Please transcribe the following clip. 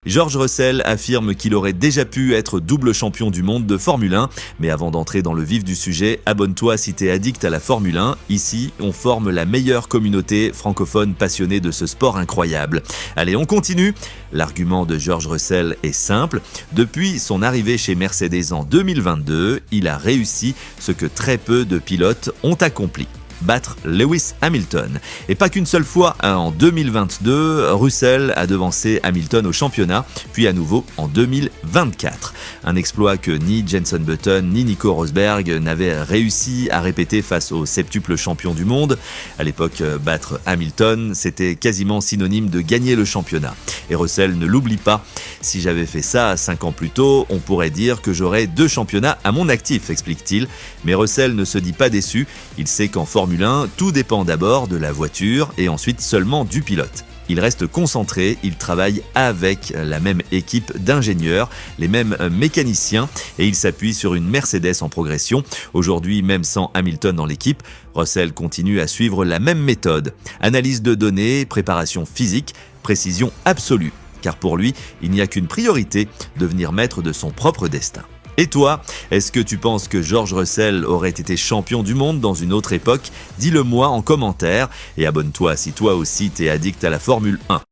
George Russell affirme qu'il aurait déjà pu être double champion du monde de Formule 1. Mais avant d'entrer dans le vif du sujet, abonne-toi si t'es addict à la Formule 1. Ici, on forme la meilleure communauté francophone passionnée de ce sport incroyable. Allez, on continue. L'argument de George Russell est simple. Depuis son arrivée chez Mercedes en 2022, il a réussi ce que très peu de pilotes ont accompli: battre Lewis Hamilton. Et pas qu'une seule fois, en 2022, Russell a devancé Hamilton au championnat, puis à nouveau en 2024. Un exploit que ni Jenson Button ni Nico Rosberg n'avaient réussi à répéter face au septuple champion du monde. À l'époque, battre Hamilton, c'était quasiment synonyme de gagner le championnat. Et Russell ne l'oublie pas: si j'avais fait ça 5 ans plus tôt, on pourrait dire que j'aurais 2 championnats à mon actif, explique-t-il. Mais Russell ne se dit pas déçu. Il sait qu'en Formule 1, tout dépend d'abord de la voiture et ensuite seulement du pilote. Il reste concentré, il travaille avec la même équipe d'ingénieurs, les mêmes mécaniciens, et il s'appuie sur une Mercedes en progression. Aujourd'hui, même sans Hamilton dans l'équipe, Russell continue à suivre la même méthode: analyse de données, préparation physique, précision absolue. Car pour lui, il n'y a qu'une priorité: devenir maître de son propre destin. Et toi, est-ce que tu penses que George Russell aurait été champion du monde dans une autre époque? Dis-le moi en commentaire et abonne-toi si toi aussi t'es addict à la Formule 1.